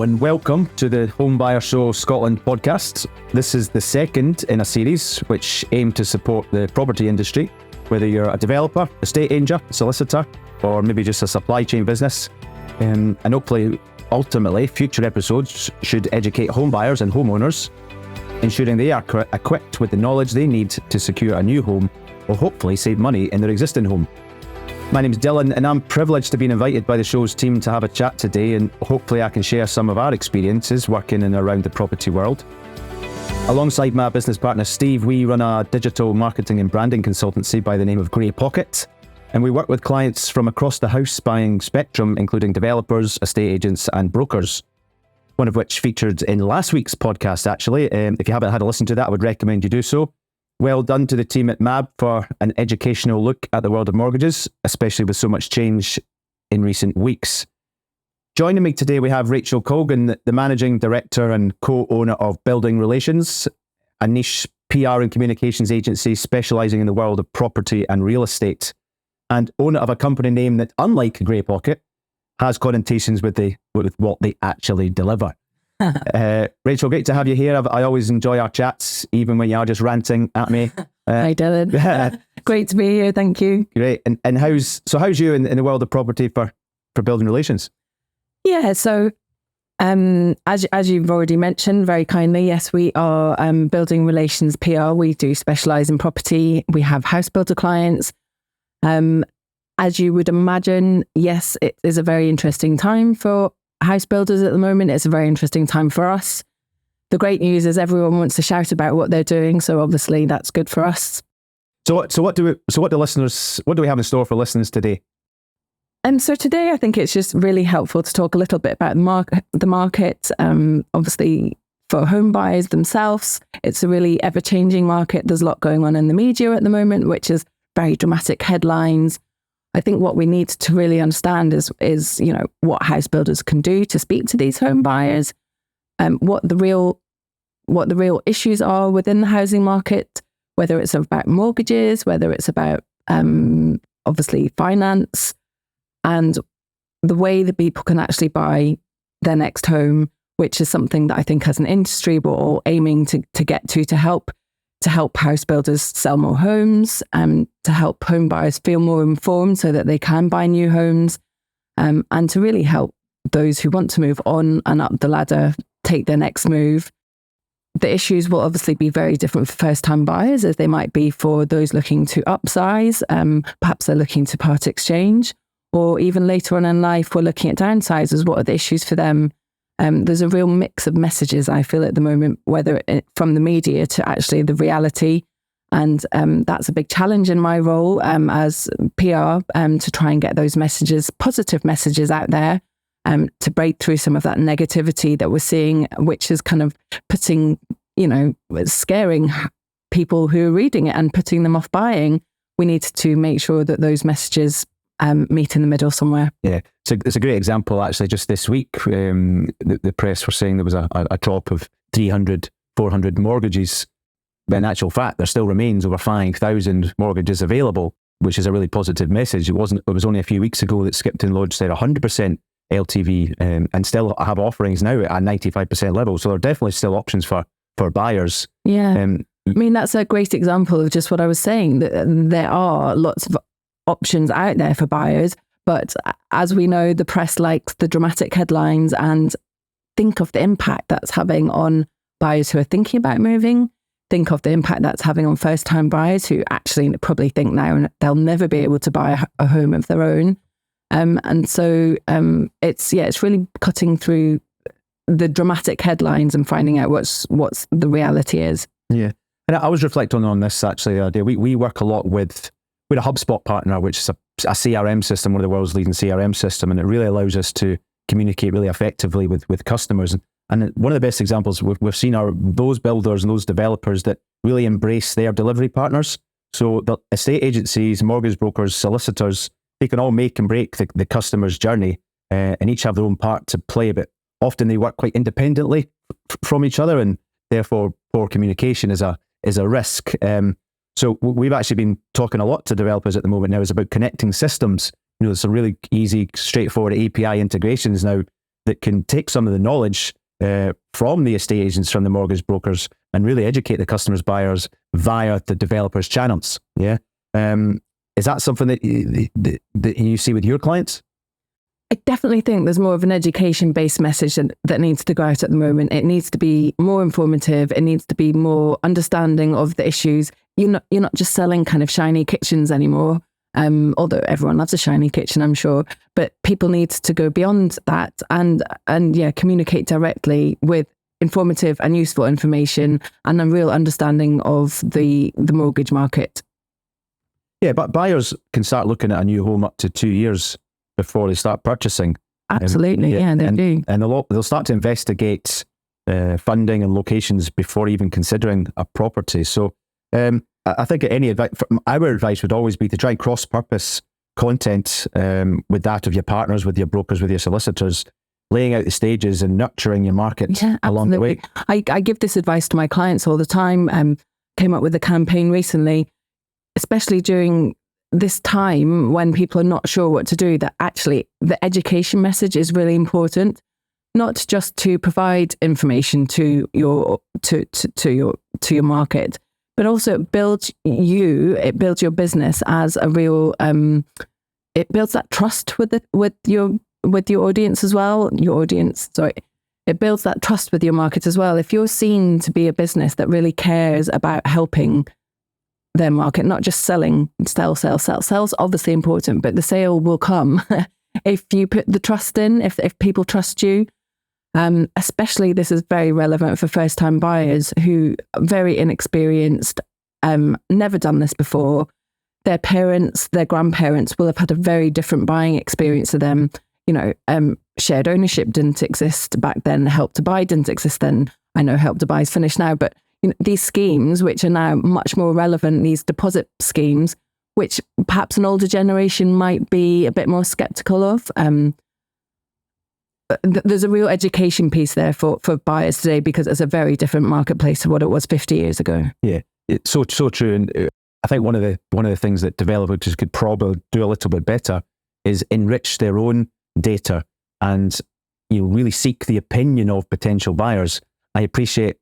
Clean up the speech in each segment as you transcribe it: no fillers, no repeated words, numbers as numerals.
Hello and welcome to the Homebuyer Show Scotland podcast. This is the second in a series which aim to support the property industry, whether you're a developer, estate agent, solicitor, or maybe just a supply chain business. And hopefully, ultimately, future episodes should educate homebuyers and homeowners, ensuring they are equipped with the knowledge they need to secure a new home or hopefully save money in their existing home. My name's Dylan and I'm privileged to be invited by the show's team to have a chat today, and hopefully I can share some of our experiences working in and around the property world. Alongside my business partner Steve, we run a digital marketing and branding consultancy by the name of Grey Pocket, and we work with clients from across the house buying spectrum, including developers, estate agents and brokers. One of which featured in last week's podcast actually. If you haven't had a listen to that, I would recommend you do so. Well done to the team at MAB for an educational look at the world of mortgages, especially with so much change in recent weeks. Joining me today, we have Rachel Colgan, the Managing Director and co-owner of Building Relations, a niche PR and communications agency specialising in the world of property and real estate, and owner of a company name that, unlike Grey Pocket, has connotations with what they actually deliver. Rachel, great to have you here. I always enjoy our chats, even when you are just ranting at me. Hi, Dylan. Great to be here. Thank you. Great. And how's you in the world of property for building relations? Yeah. So, as you've already mentioned very kindly, yes, we are building relations PR. We do specialise in property. We have house builder clients. As you would imagine, yes, it is a very interesting time for house builders at the moment. It's a very interesting time for us. The great news is everyone wants to shout about what they're doing, so obviously that's good for us. So what do we have in store for listeners today? So today I think it's just really helpful to talk a little bit about the market. Obviously for home buyers themselves, it's a really ever-changing market. There's a lot going on in the media at the moment, which is very dramatic headlines. I think what we need to really understand is what house builders can do to speak to these home buyers, what the real issues are within the housing market, whether it's about mortgages, whether it's about obviously finance, and the way that people can actually buy their next home, which is something that I think as an industry we're all aiming to get to help house builders sell more homes, to help home buyers feel more informed so that they can buy new homes, and to really help those who want to move on and up the ladder take their next move. The issues will obviously be very different for first-time buyers as they might be for those looking to upsize. Perhaps they're looking to part exchange, or even later on in life, we're looking at downsizers. What are the issues for them? There's a real mix of messages, I feel, at the moment, whether from the media to actually the reality. And that's a big challenge in my role as PR, to try and get those messages, positive messages out there, to break through some of that negativity that we're seeing, which is kind of putting, scaring people who are reading it and putting them off buying. We need to make sure that those messages meet in the middle somewhere. Yeah, it's a great example actually. Just this week, the press were saying there was a drop of 300, 400 mortgages. But in actual fact, there still remains over 5,000 mortgages available, which is a really positive message. It was only a few weeks ago that Skipton Lodge said 100% LTV, and still have offerings now at a 95% level. So there are definitely still options for buyers. Yeah, I mean, that's a great example of just what I was saying, that there are lots of options out there for buyers, but as we know, the press likes the dramatic headlines and think of the impact that's having on buyers who are thinking about moving, think of the impact that's having on first-time buyers who actually probably think now they'll never be able to buy a home of their own. And so it's really cutting through the dramatic headlines and finding out what's the reality is. Yeah, and I was reflecting on this actually the other day. We work a lot with a HubSpot partner, which is a CRM system, one of the world's leading CRM system, and it really allows us to communicate really effectively with customers. And one of the best examples we've seen are those builders and those developers that really embrace their delivery partners. So the estate agencies, mortgage brokers, solicitors, they can all make and break the customer's journey, and each have their own part to play, but often they work quite independently from each other, and therefore poor communication is a risk. So we've actually been talking a lot to developers at the moment now is about connecting systems. There's some really easy, straightforward API integrations now that can take some of the knowledge from the estate agents, from the mortgage brokers, and really educate the customers, buyers via the developers' channels. Yeah. Is that something that you see with your clients? I definitely think there's more of an education-based message that needs to go out at the moment. It needs to be more informative. It needs to be more understanding of the issues. You're not just selling kind of shiny kitchens anymore, although everyone loves a shiny kitchen, I'm sure. But people need to go beyond that and communicate directly with informative and useful information and a real understanding of the mortgage market. Yeah, but buyers can start looking at a new home up to 2 years before they start purchasing. Absolutely, they do. And they'll start to investigate funding and locations before even considering a property. So I think any advice, our advice would always be to try and cross-purpose content with that of your partners, with your brokers, with your solicitors, laying out the stages and nurturing your market along the way. I give this advice to my clients all the time. Came up with a campaign recently, especially during this time when people are not sure what to do, that actually the education message is really important, not just to provide information to your market, but also it builds your business as a real it builds that trust with your audience as well. It builds that trust with your market as well. If you're seen to be a business that really cares about helping their market, not just selling, sell's obviously important, but the sale will come if you put the trust in, if people trust you. Especially this is very relevant for first-time buyers who are very inexperienced, never done this before. Their parents, their grandparents will have had a very different buying experience to them. Shared ownership didn't exist back then. Help to Buy didn't exist then. I know Help to Buy is finished now, but these schemes, which are now much more relevant, these deposit schemes, which perhaps an older generation might be a bit more skeptical of. There's a real education piece there for buyers today because it's a very different marketplace to what it was 50 years ago. Yeah, it's so true. And I think one of the things that developers could probably do a little bit better is enrich their own data and really seek the opinion of potential buyers. I appreciate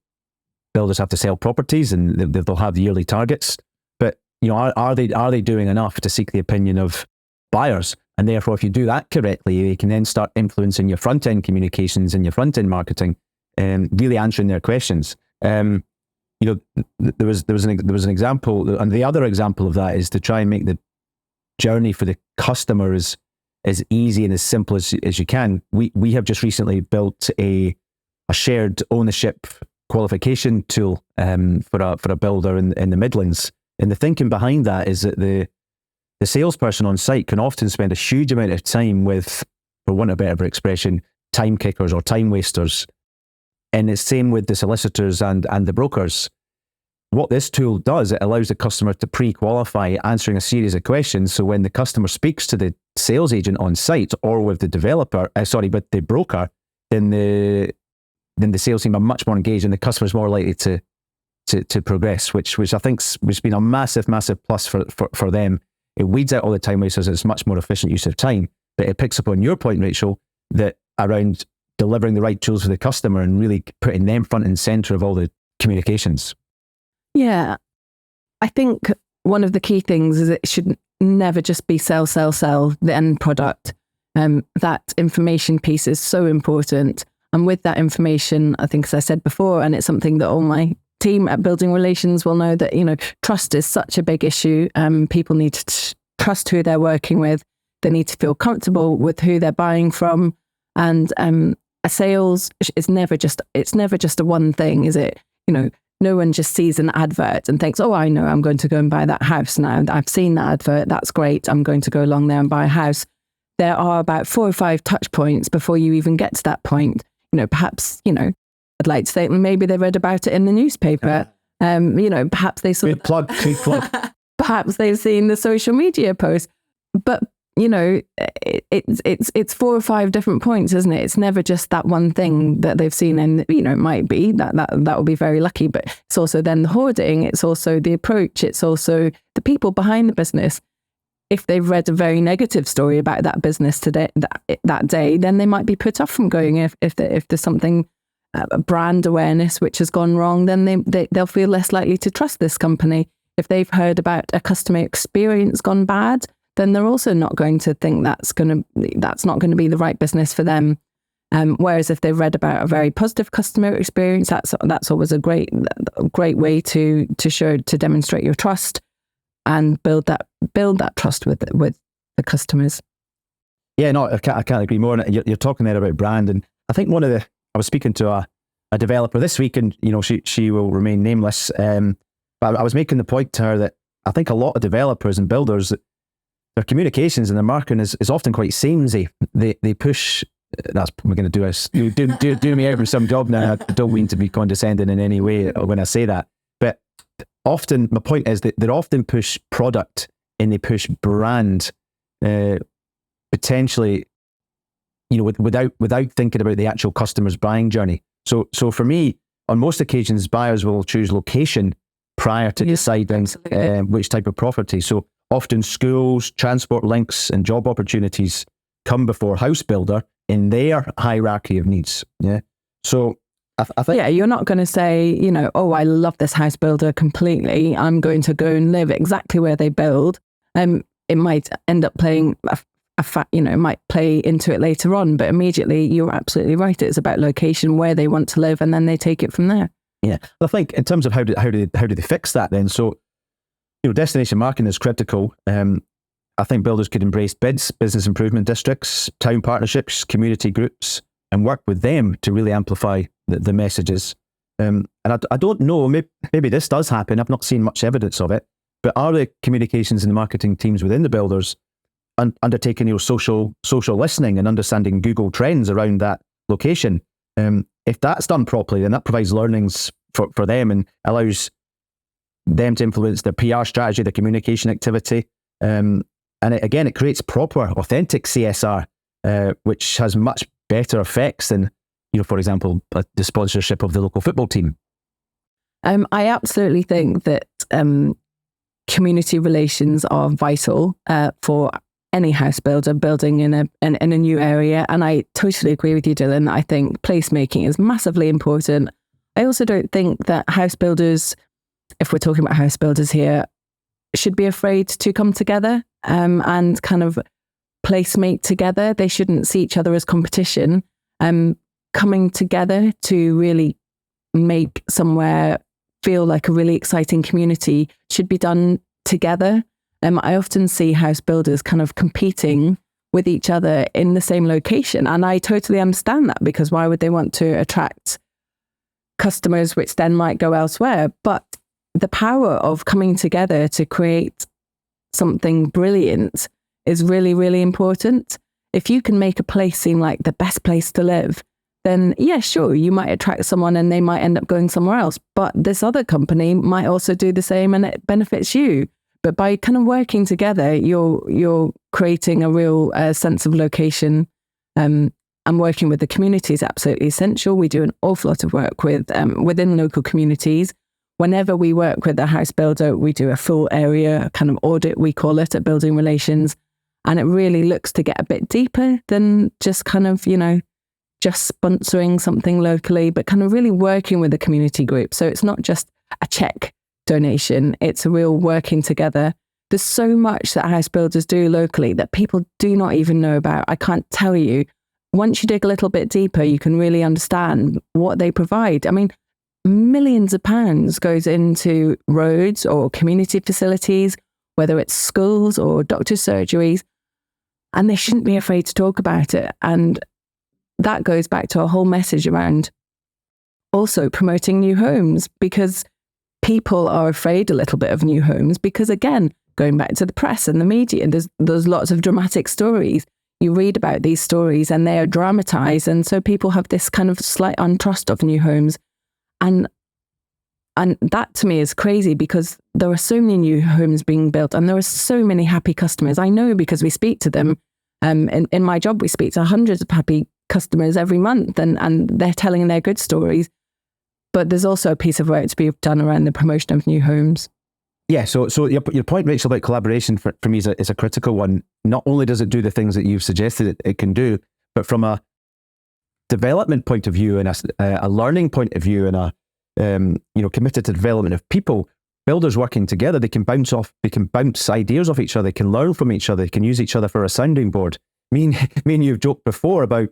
builders have to sell properties and they'll have yearly targets, but are they doing enough to seek the opinion of buyers? And therefore, if you do that correctly, you can then start influencing your front end communications and your front end marketing, and really answering their questions. There was an example, and the other example of that is to try and make the journey for the customer as easy and as simple as you can. We have just recently built a shared ownership qualification tool for a builder in the Midlands. And the thinking behind that is that the salesperson on site can often spend a huge amount of time with, for want of a better expression, time kickers or time wasters. And it's same with the solicitors and the brokers. What this tool does, it allows the customer to pre-qualify answering a series of questions. So when the customer speaks to the sales agent on site or with the with the broker, then the sales team are much more engaged and the customer is more likely to progress, which I think has been a massive plus for them. It weeds out all the time wasters. It's much more efficient use of time. But it picks up on your point, Rachel, that around delivering the right tools for the customer and really putting them front and center of all the communications. Yeah. I think one of the key things is it should never just be sell, the end product. That information piece is so important. And with that information, I think, as I said before, and it's something that all my team at Building Relations will know, that, trust is such a big issue. People need to trust who they're working with. They need to feel comfortable with who they're buying from. And a sales is never just a one thing, is it? No one just sees an advert and thinks, oh, I know, I'm going to go and buy that house now. I've seen that advert. That's great. I'm going to go along there and buy a house. There are about 4 or 5 touch points before you even get to that point. Perhaps, I'd like to say maybe they read about it in the newspaper. Perhaps they saw... Good plug. Perhaps they've seen the social media post. But, it's 4 or 5 different points, isn't it? It's never just that one thing that they've seen. And, it might be that will be very lucky. But it's also then the hoarding. It's also the approach. It's also the people behind the business. if they've read a very negative story about that business today, that day, then they might be put off from going. If there's something, brand awareness, which has gone wrong, then they'll feel less likely to trust this company. If they've heard about a customer experience gone bad, then they're also not going to think that's not going to be the right business for them. Whereas if they've read about a very positive customer experience, that's always a great way to demonstrate your trust and build that trust with the customers. Yeah, no, I can't agree more. You're talking there about brand, and I think I was speaking to a developer this week, and she will remain nameless. But I was making the point to her that I think a lot of developers and builders, their communications and their marketing is often quite samey. They push. That's we're going to do us do me out for some job now. I don't mean to be condescending in any way when I say that, but often my point is that they often push product and they push brand, potentially, without thinking about the actual customer's buying journey. So for me, on most occasions, buyers will choose location prior to deciding which type of property. So often schools, transport links, and job opportunities come before house builder in their hierarchy of needs. Yeah. So I think... Yeah, you're not going to say, oh, I love this house builder completely. I'm going to go and live exactly where they build. It might end up playing it might play into it later on, but immediately you're absolutely right. It's about location, where they want to live, and then they take it from there. Yeah. I think in terms of how do they fix that then? So, destination marketing is critical. I think builders could embrace BIDs, business improvement districts, town partnerships, community groups, and work with them to really amplify the messages. And I don't know, maybe this does happen. I've not seen much evidence of it, but are the communications and the marketing teams within the builders undertaking social listening and understanding Google trends around that location? If that's done properly, then that provides learnings for them and allows them to influence their PR strategy, their communication activity. And it creates proper, authentic CSR, which has much better effects than, for example, the sponsorship of the local football team. I absolutely think that community relations are vital for any house builder building in a new area. And I totally agree with you, Dylan. I think placemaking is massively important. I also don't think that house builders, if we're talking about house builders here, should be afraid to come together and kind of placemate together. They shouldn't see each other as competition. Coming together to really make somewhere feel like a really exciting community should be done together. I often see house builders kind of competing with each other in the same location. And I totally understand that, because why would they want to attract customers which then might go elsewhere? But the power of coming together to create something brilliant is really, really important. If you can make a place seem like the best place to live, then yeah, sure, you might attract someone and they might end up going somewhere else. But this other company might also do the same and it benefits you. But by kind of working together, you're creating a real sense of location. And working with the community is absolutely essential. We do an awful lot of work with within local communities. Whenever we work with a house builder, we do a full area kind of audit, we call it, at Building Relations. And it really looks to get a bit deeper than just kind of, just sponsoring something locally, but kind of really working with the community group. So it's not just a check donation, it's a real working together. There's so much that house builders do locally that people do not even know about. I can't tell you. Once you dig a little bit deeper, you can really understand what they provide. I mean, millions of pounds goes into roads or community facilities, whether it's schools or doctor's surgeries, and they shouldn't be afraid to talk about it. And that goes back to a whole message around also promoting new homes, because people are afraid a little bit of new homes because, again, going back to the press and the media, there's lots of dramatic stories. You read about these stories and they are dramatized. And so people have this kind of slight untrust of new homes. And that to me is crazy, because there are so many new homes being built and there are so many happy customers. I know, because we speak to them. In my job, we speak to hundreds of happy customers every month, and they're telling their good stories. But there's also a piece of work to be done around the promotion of new homes. Yeah, so your point, Rachel, about collaboration for me is a critical one. Not only does it do the things that you've suggested it can do, but from a development point of view and a learning point of view and a committed to development of people, builders working together, they can bounce ideas off each other, they can learn from each other, they can use each other for a sounding board. Me and you've joked before about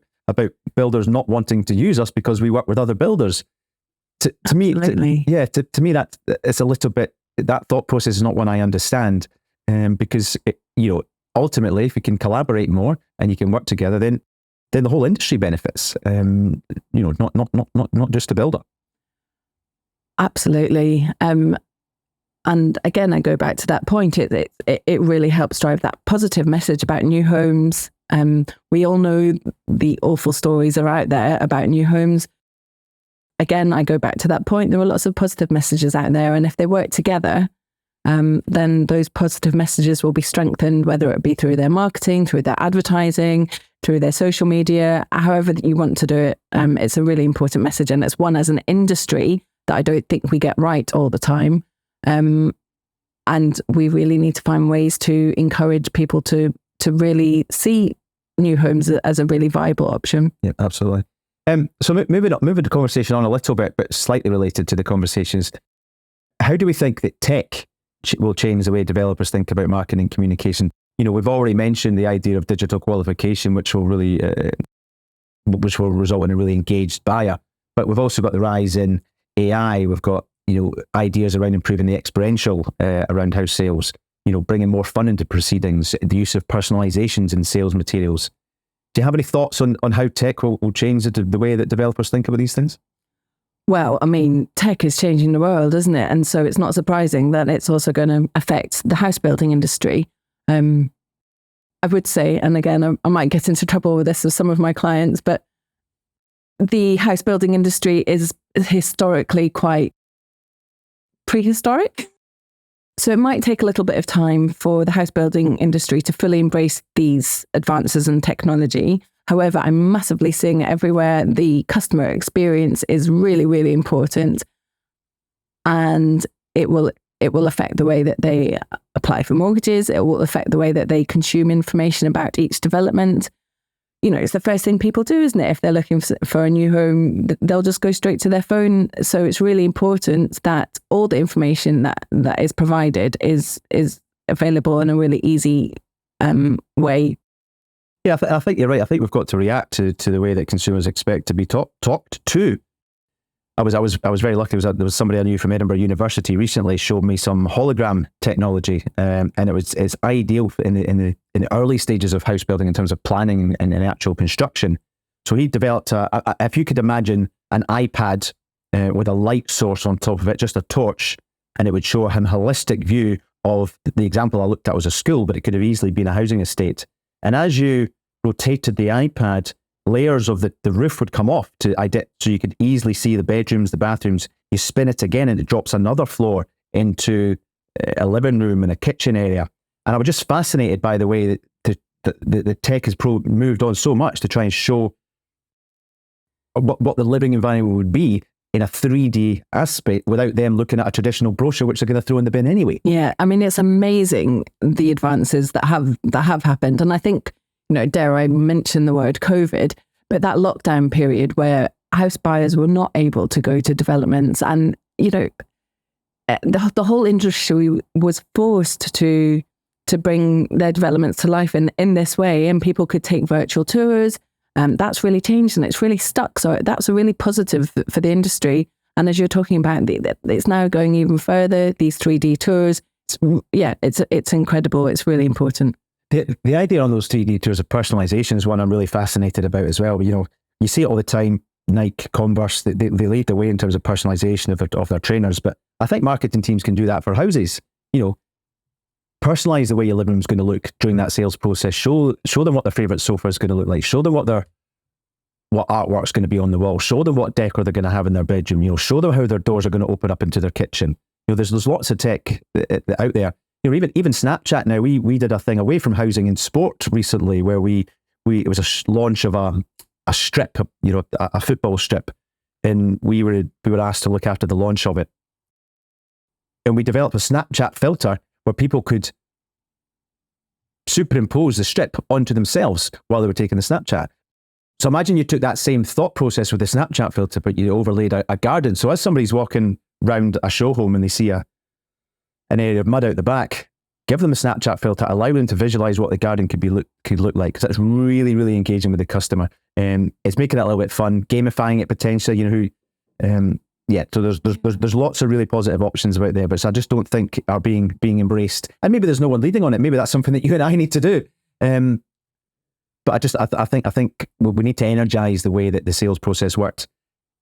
builders not wanting to use us because we work with other builders. To me, that it's a little bit, that thought process is not one I understand, because ultimately, if you can collaborate more and you can work together, then the whole industry benefits. Not just the builder. Absolutely. And again, I go back to that point. It really helps drive that positive message about new homes. We all know the awful stories are out there about new homes. Again, I go back to that point. There are lots of positive messages out there, and if they work together, then those positive messages will be strengthened, whether it be through their marketing, through their advertising, through their social media, however that you want to do it. It's a really important message, and it's one as an industry that I don't think we get right all the time. And we really need to find ways to encourage people to really see new homes as a really viable option. Yeah, absolutely. So moving the conversation on a little bit, but slightly related to the conversations, how do we think that tech will change the way developers think about marketing and communication? We've already mentioned the idea of digital qualification, which will result in a really engaged buyer. But we've also got the rise in AI. We've got ideas around improving the experiential around house sales. Bringing more fun into proceedings, the use of personalizations in sales materials. Do you have any thoughts on how tech will change the way that developers think about these things? Well, I mean, tech is changing the world, isn't it? And so it's not surprising that it's also going to affect the house building industry. I would say, and again, I might get into trouble with this with some of my clients, but the house building industry is historically quite prehistoric. So it might take a little bit of time for the house building industry to fully embrace these advances in technology. However, I'm massively seeing it everywhere. The customer experience is really, really important. And it will affect the way that they apply for mortgages. It will affect the way that they consume information about each development. It's the first thing people do, isn't it? If they're looking for a new home, they'll just go straight to their phone. So it's really important that all the information that is provided is available in a really easy way. Yeah, I think you're right. I think we've got to react to the way that consumers expect to be talked to. I was very lucky. There was somebody I knew from Edinburgh University recently showed me some hologram technology, and it's ideal in the early stages of house building in terms of planning and actual construction. So he developed if you could imagine an iPad with a light source on top of it, just a torch, and it would show him a holistic view of the example I looked at was a school, but it could have easily been a housing estate. And as you rotated the iPad, layers of the roof would come off so you could easily see the bedrooms, the bathrooms. You spin it again and it drops another floor into a living room and a kitchen area. And I was just fascinated by the way that the tech has moved on so much to try and show what the living environment would be in a 3D aspect without them looking at a traditional brochure, which they're going to throw in the bin anyway. Yeah, I mean, it's amazing the advances that have happened. And I think, dare I mention the word COVID, but that lockdown period where house buyers were not able to go to developments and, the whole industry was forced to bring their developments to life in this way, and people could take virtual tours. That's really changed and it's really stuck. So that's a really positive for the industry. And as you're talking about, it's now going even further, these 3D tours. It's incredible. It's really important. The idea on those 3D tours of personalization is one I'm really fascinated about as well. You see it all the time. Nike, Converse, they lead the way in terms of personalization of their trainers. But I think marketing teams can do that for houses. Personalize the way your living room is going to look during that sales process. Show them what their favorite sofa is going to look like. Show them what artwork's going to be on the wall. Show them what decor they're going to have in their bedroom. Show them how their doors are going to open up into their kitchen. There's lots of tech out there. Even Snapchat now. We did a thing away from housing in sport recently where it was a launch of a strip, a football strip, and we were asked to look after the launch of it. and we developed a Snapchat filter where people could superimpose the strip onto themselves while they were taking the Snapchat. So imagine you took that same thought process with the Snapchat filter, but you overlaid a garden. So as somebody's walking round a show home and they see an area of mud out the back, give them a Snapchat filter, allow them to visualize what the garden could look like, because that's really, really engaging with the customer. It's making it a little bit fun, gamifying it potentially. So there's lots of really positive options out there, but I just don't think are being embraced. And maybe there's no one leading on it. Maybe that's something that you and I need to do. But I think we need to energize the way that the sales process works.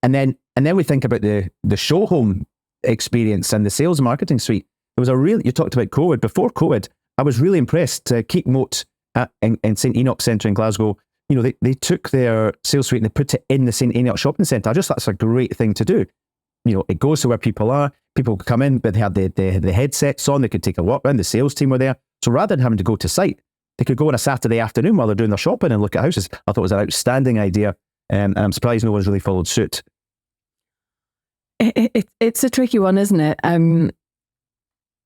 And then we think about the show home experience and the sales marketing suite. There was you talked about COVID. Before COVID, I was really impressed. Keep Moat in St Enoch Centre in Glasgow, they took their sales suite and they put it in the St Enoch shopping centre. I just thought that's a great thing to do. It goes to where people are. People could come in, but they had the headsets on. They could take a walk around. The sales team were there. So rather than having to go to site, they could go on a Saturday afternoon while they're doing their shopping and look at houses. I thought it was an outstanding idea, and I'm surprised no one's really followed suit. It's a tricky one, isn't it?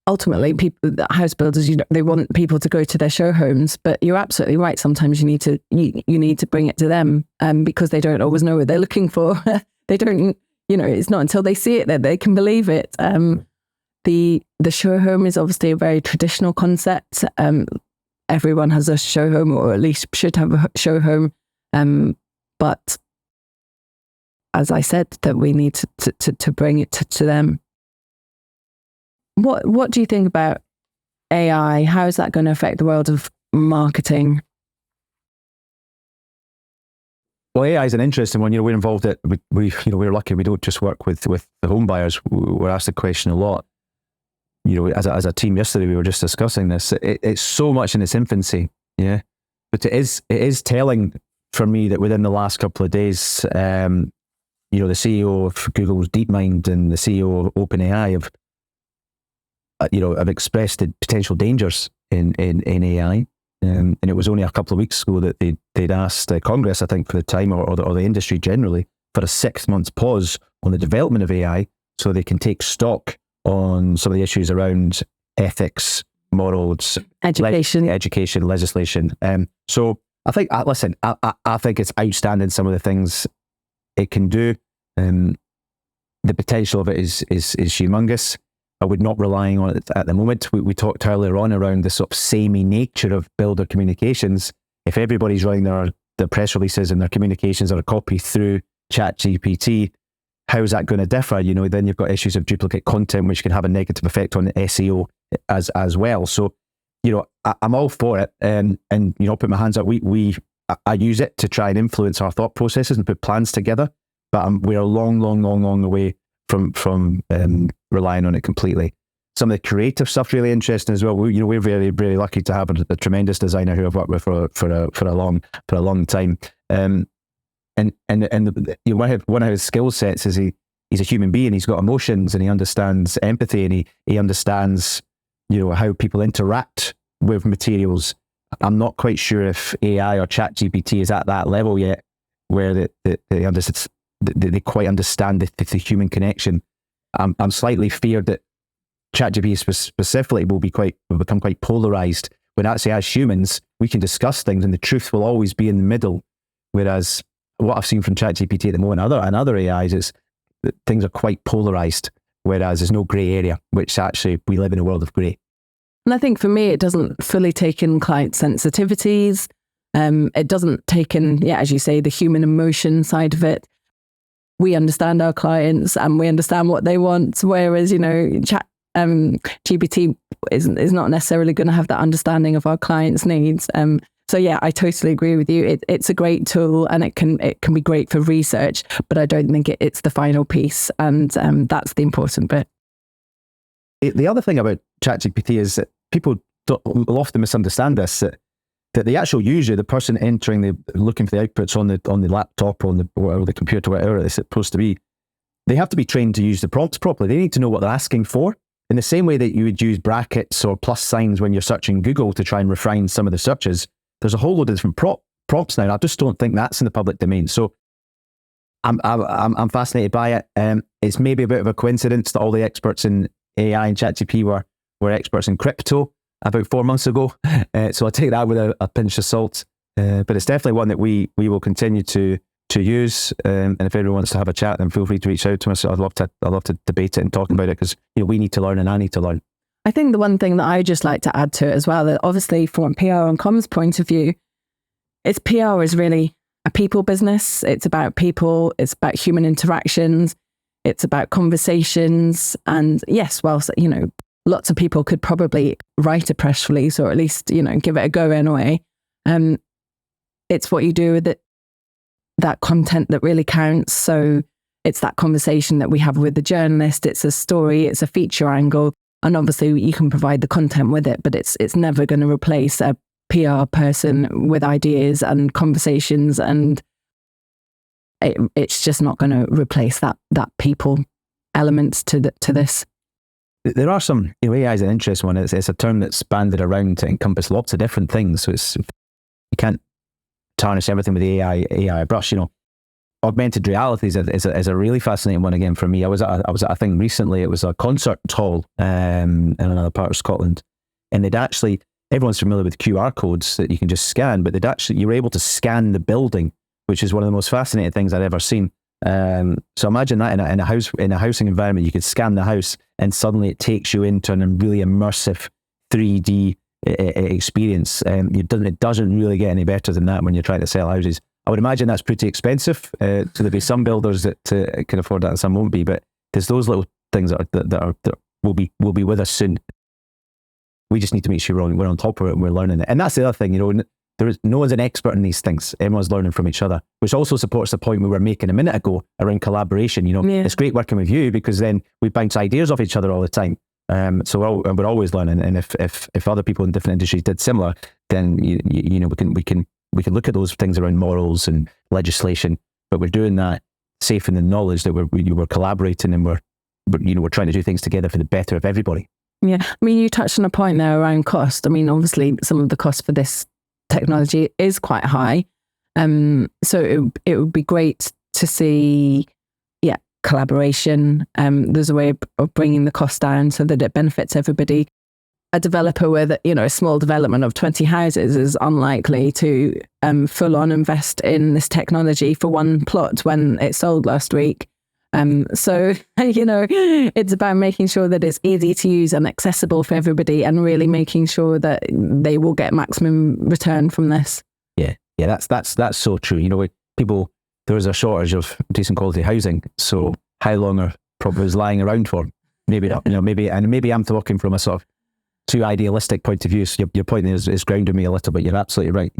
Ultimately, house builders, they want people to go to their show homes, but you're absolutely right. Sometimes you need to bring it to them, because they don't always know what they're looking for. They don't, it's not until they see it that they can believe it. The show home is obviously a very traditional concept. Everyone has a show home, or at least should have a show home. But as I said, that we need to bring it to them. What do you think about AI? How is that going to affect the world of marketing? Well, AI is an interesting one. We're involved at, we're lucky we don't just work with the home buyers. We're asked the question a lot. As a team yesterday, we were just discussing this. It's so much in its infancy, yeah. But it is telling for me that within the last couple of days, the CEO of Google's DeepMind and the CEO of OpenAI have expressed the potential dangers in AI. And it was only a couple of weeks ago that they'd asked Congress, I think, for the time, or the industry generally, for a 6 months pause on the development of AI so they can take stock on some of the issues around ethics, morals, education, legislation. So I think, I think it's outstanding, some of the things it can do. The potential of it is humongous. I would not rely on it at the moment. We talked earlier on around the sort of samey nature of builder communications. If everybody's running their press releases and their communications are a copy through ChatGPT, how is that going to differ? Then you've got issues of duplicate content, which can have a negative effect on SEO as well. So, I'm all for it, and put my hands up. I use it to try and influence our thought processes and put plans together. But we're a long away from relying on it completely. Some of the creative stuff really interesting as well. We're very, very lucky to have a tremendous designer who I've worked with for a long time. And one of his skill sets is he's a human being. He's got emotions and he understands empathy, and he understands how people interact with materials. I'm not quite sure if AI or ChatGPT is at that level yet, where they quite understand the human connection. I'm slightly feared that ChatGPT specifically will become quite polarized, when actually as humans we can discuss things and the truth will always be in the middle. Whereas what I've seen from ChatGPT at the moment and other AIs is that things are quite polarized, whereas there's no grey area, which actually we live in a world of grey. And I think for me, it doesn't fully take in client sensitivities. It doesn't take in, as you say, the human emotion side of it. We understand our clients and we understand what they want, whereas, GPT is not necessarily going to have that understanding of our clients' needs. So I totally agree with you. It's a great tool, and it can be great for research, but I don't think it's the final piece, and that's the important bit. The other thing about ChatGPT is that people will often misunderstand this, that the actual user, the person looking for the outputs on the laptop or the computer, whatever it's supposed to be, they have to be trained to use the prompts properly. They need to know what they're asking for. In the same way that you would use brackets or plus signs when you're searching Google to try and refine some of the searches, there's a whole load of different prompts now. I just don't think that's in the public domain. So I'm fascinated by it. It's maybe a bit of a coincidence that all the experts in AI and ChatGPT were experts in crypto about 4 months ago. So I take that with a pinch of salt. But it's definitely one that we will continue to use. And if everyone wants to have a chat, then feel free to reach out to us. I'd love to debate it and talk about it, because we need to learn and I need to learn. I think the one thing that I just like to add to it as well, that obviously from a PR and comms point of view, PR is really a people business. It's about people. It's about human interactions. It's about conversations. And yes, whilst, lots of people could probably write a press release, or at least, give it a go anyway. It's what you do with it, that content that really counts. So it's that conversation that we have with the journalist. It's a story, it's a feature angle. And obviously you can provide the content with it, but it's never going to replace a PR person with ideas and conversations, and it's just not going to replace that people elements to this. There are some, AI is an interesting one. It's a term that's banded around to encompass lots of different things. So you can't tarnish everything with the AI brush. Augmented reality is a really fascinating one again for me. I was at a thing recently. It was a concert hall in another part of Scotland, and everyone's familiar with QR codes that you can just scan, but you were able to scan the building, which is one of the most fascinating things I've ever seen. So imagine that in a housing environment, you could scan the house and suddenly it takes you into a really immersive 3D experience. It doesn't really get any better than that when you're trying to sell houses. I would imagine that's pretty expensive. So there'll be some builders that can afford that and some won't be, but there's those little things that will be with us soon. We just need to make sure we're on top of it and we're learning it. And that's the other thing, no one's an expert in these things. Everyone's learning from each other, which also supports the point we were making a minute ago around collaboration. It's great working with you because then we bounce ideas off each other all the time. So we're always learning. And if other people in different industries did similar, then we can look at those things around morals and legislation, but we're doing that safe in the knowledge that we're collaborating and we're trying to do things together for the better of everybody. Yeah, you touched on a point there around cost. Obviously, some of the cost for this technology is quite high. So it would be great to see, collaboration. There's a way of bringing the cost down so that it benefits everybody. A developer with, a small development of 20 houses is unlikely to full on invest in this technology for one plot when it sold last week. So, it's about making sure that it's easy to use and accessible for everybody, and really making sure that they will get maximum return from this. Yeah, that's so true. There is a shortage of decent quality housing. So how long are properties lying around for? Maybe not. Maybe I'm talking from a sort of too idealistic point of view. So your point is grounding me a little bit. You're absolutely right.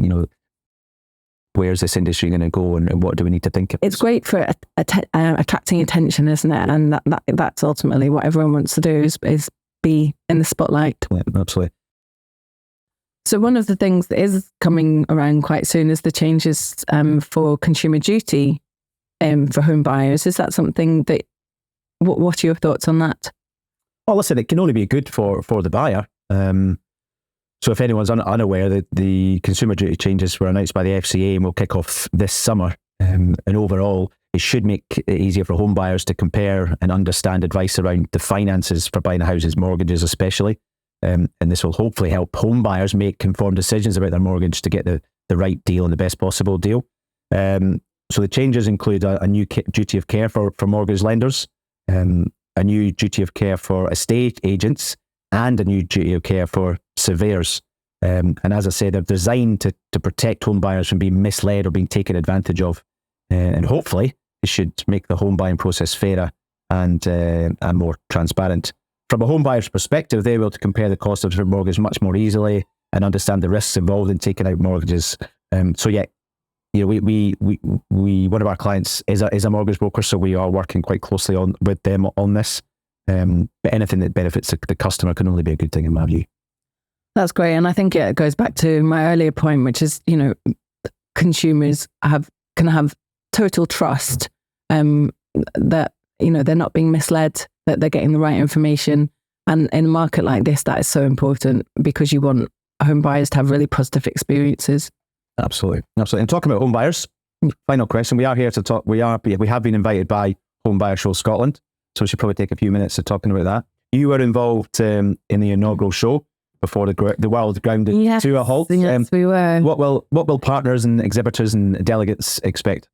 Where's this industry going to go, and what do we need to think of? It's great for attracting attention, isn't it? And that's ultimately what everyone wants to do is be in the spotlight. Yeah, absolutely. So one of the things that is coming around quite soon is the changes for consumer duty for home buyers. Is that something that, what are your thoughts on that? Well, listen, it can only be good for the buyer. So if anyone's unaware, the consumer duty changes were announced by the FCA and will kick off this summer. And overall, it should make it easier for home buyers to compare and understand advice around the finances for buying houses, mortgages especially. And this will hopefully help home buyers make informed decisions about their mortgage to get the right deal and the best possible deal. So the changes include a new duty of care for mortgage lenders, a new duty of care for estate agents, and a new duty of care for surveyors. And as I say, they're designed to protect home buyers from being misled or being taken advantage of. And hopefully, it should make the home buying process fairer and more transparent. From a home buyer's perspective, they're able to compare the cost of their mortgage much more easily and understand the risks involved in taking out mortgages. We one of our clients is a mortgage broker, so we are working quite closely with them on this. But anything that benefits the customer can only be a good thing in my view. That's great. And I think it goes back to my earlier point, which is, consumers can have total trust that, they're not being misled, that they're getting the right information. And in a market like this, that is so important because you want home buyers to have really positive experiences. Absolutely. And talking about home buyers, final question. We are here to talk. We have been invited by Homebuyer Show Scotland. So we should probably take a few minutes to talking about that. You were involved in the inaugural show before the world grounded to a halt. Yes, we were. What will partners and exhibitors and delegates expect?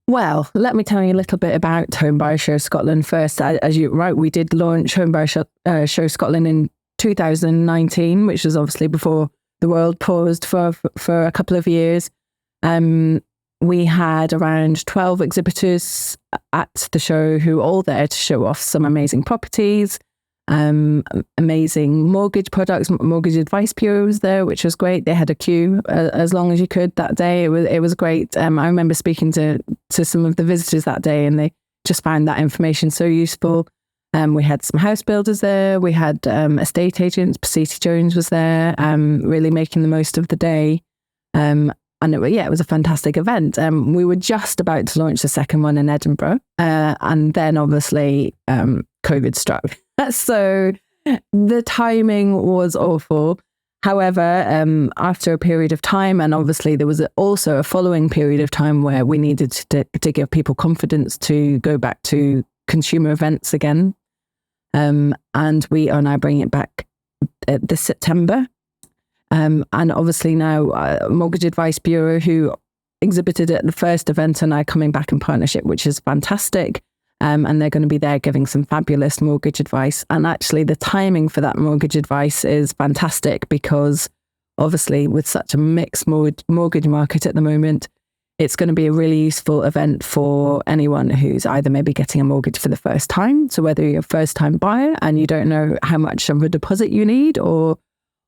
Well, let me tell you a little bit about Homebuyer Show Scotland first. As you right, we did launch Homebuyer Show Scotland in 2019, which was obviously before the world paused for a couple of years. We had around 12 exhibitors at the show who were all there to show off some amazing properties, amazing mortgage products. Mortgage Advice Bureau was there, which was great. They had a queue as long as you could that day. It was great. I remember speaking to some of the visitors that day, and they just found that information so useful. We had some house builders there. We had estate agents. Pasiti Jones was there, really making the most of the day. And it was a fantastic event. We were just about to launch the second one in Edinburgh. And then obviously COVID struck. So the timing was awful. However, after a period of time, and obviously there was also a following period of time where we needed to give people confidence to go back to consumer events again. And we are now bringing it back this September. And obviously now Mortgage Advice Bureau, who exhibited at the first event, are now coming back in partnership, which is fantastic. And they're going to be there giving some fabulous mortgage advice. And actually the timing for that mortgage advice is fantastic because obviously with such a mixed mortgage market at the moment, it's going to be a really useful event for anyone who's either maybe getting a mortgage for the first time. So whether you're a first time buyer and you don't know how much of a deposit you need or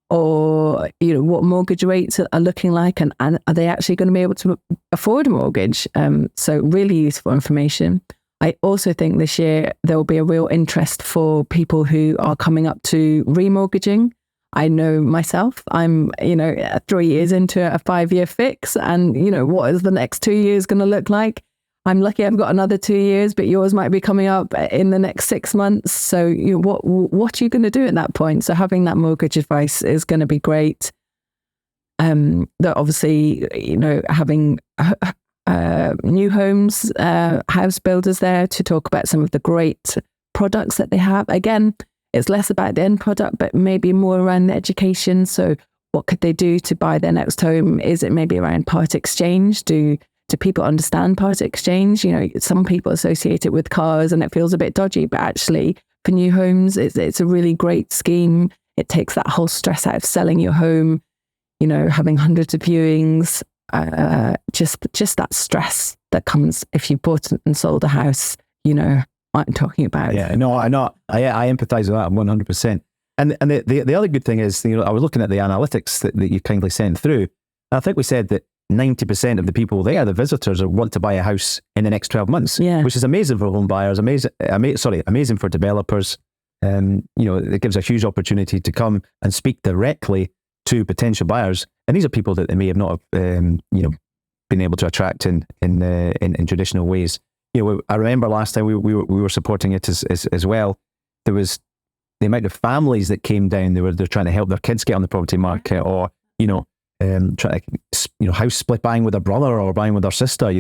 what mortgage rates are looking like and are they actually going to be able to afford a mortgage? So really useful information. I also think this year there will be a real interest for people who are coming up to remortgaging. I know myself, I'm, 3 years into a 5-year fix and, what is the next 2 years going to look like? I'm lucky I've got another 2 years, but yours might be coming up in the next 6 months. So what are you going to do at that point? So having that mortgage advice is going to be great. That obviously, having new homes, house builders there to talk about some of the great products that they have. Again, it's less about the end product, but maybe more around the education. So what could they do to buy their next home? Is it maybe around part exchange? Do people understand part exchange? Some people associate it with cars and it feels a bit dodgy, but actually for new homes, it's a really great scheme. It takes that whole stress out of selling your home, having hundreds of viewings, just that stress that comes if you bought and sold a house, what I'm talking about. Yeah, no, I know. I empathize with that 100%. And the other good thing is, I was looking at the analytics that you kindly sent through. I think we said that 90% of the people there, the visitors, want to buy a house in the next 12 months, which is amazing for home buyers, amazing for developers. It gives a huge opportunity to come and speak directly to potential buyers. And these are people that they may have not, been able to attract in traditional ways. I remember last time we were supporting it as well. There was the amount of families that came down. They're trying to help their kids get on the property market, or try to house split, buying with a brother or buying with their sister.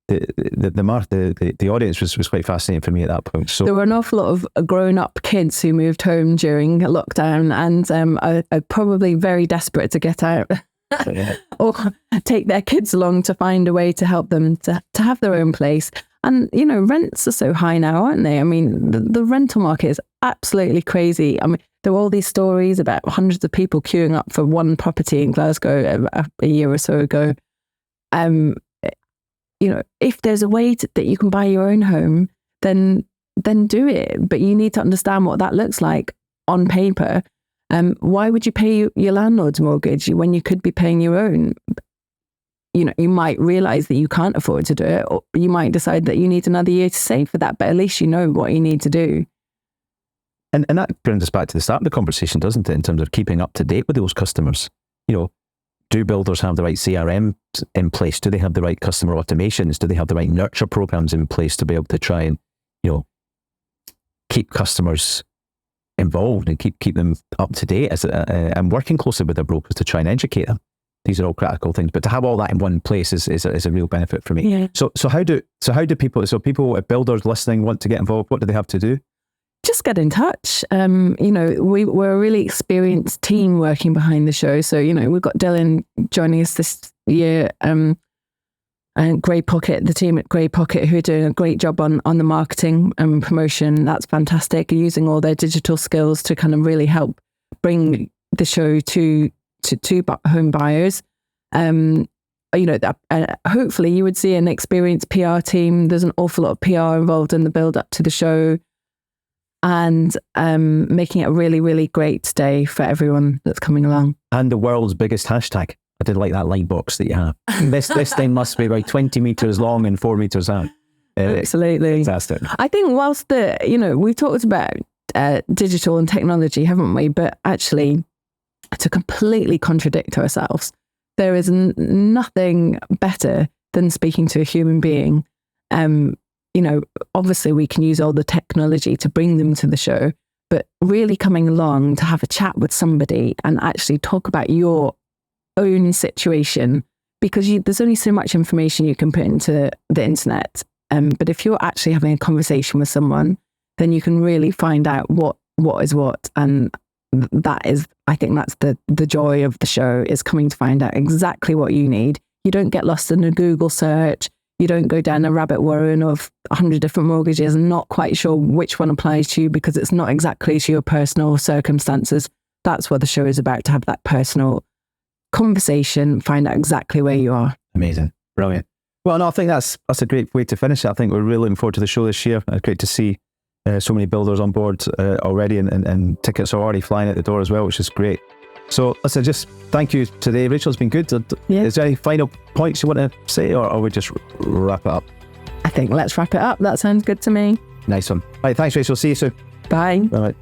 The audience was quite fascinating for me at that point. So there were an awful lot of grown up kids who moved home during lockdown and are probably very desperate to get out. Or take their kids along to find a way to help them to have their own place. And, rents are so high now, aren't they? I mean, the rental market is absolutely crazy. I mean, there were all these stories about hundreds of people queuing up for one property in Glasgow a year or so ago. If there's a way that you can buy your own home, then do it. But you need to understand what that looks like on paper. Why would you pay your landlord's mortgage when you could be paying your own? You might realize that you can't afford to do it, or you might decide that you need another year to save for that, but at least you know what you need to do. And that brings us back to the start of the conversation, doesn't it, in terms of keeping up to date with those customers? Do builders have the right CRM in place? Do they have the right customer automations? Do they have the right nurture programs in place to be able to try and, keep customers involved and keep them up to date and working closely with their brokers to try and educate them? These are all critical things, but to have all that in one place is a real benefit for me. Yeah. So how do people, if builders listening want to get involved, what do they have to do? just get in touch. We're a really experienced team working behind the show. So, we've got Dylan joining us this year, and Grey Pocket, the team at Grey Pocket, who are doing a great job on the marketing and promotion. That's fantastic. Using all their digital skills to kind of really help bring the show to home buyers. Hopefully you would see an experienced PR team. There's an awful lot of PR involved in the build up to the show, and making it a really, really great day for everyone that's coming along. And the world's biggest hashtag. I did like that light box that you have. This thing must be about 20 meters long and 4 meters high. Absolutely. Fantastic. I think whilst we've talked about digital and technology, haven't we? But actually, to completely contradict ourselves, there is nothing better than speaking to a human being. Obviously we can use all the technology to bring them to the show, but really coming along to have a chat with somebody and actually talk about your own situation, because there's only so much information you can put into the internet. But if you're actually having a conversation with someone, then you can really find out what is what. And I think that's the joy of the show, is coming to find out exactly what you need. You don't get lost in a Google search. You don't go down a rabbit warren of 100 different mortgages and not quite sure which one applies to you because it's not exactly to your personal circumstances. That's what the show is about, to have that personal conversation, find out exactly where you are. Amazing. Brilliant. Well, no, I think that's a great way to finish it. I think we're really looking forward to the show this year. It's great to see so many builders on board already, and tickets are already flying out the door as well, which is great. So listen, just thank you today, Rachel. It's been good. Yeah. Is there any final points you want to say, or we just wrap it up? I think let's wrap it up. That sounds good to me. Nice one. Right, thanks, Rachel. See you soon. Bye. Bye.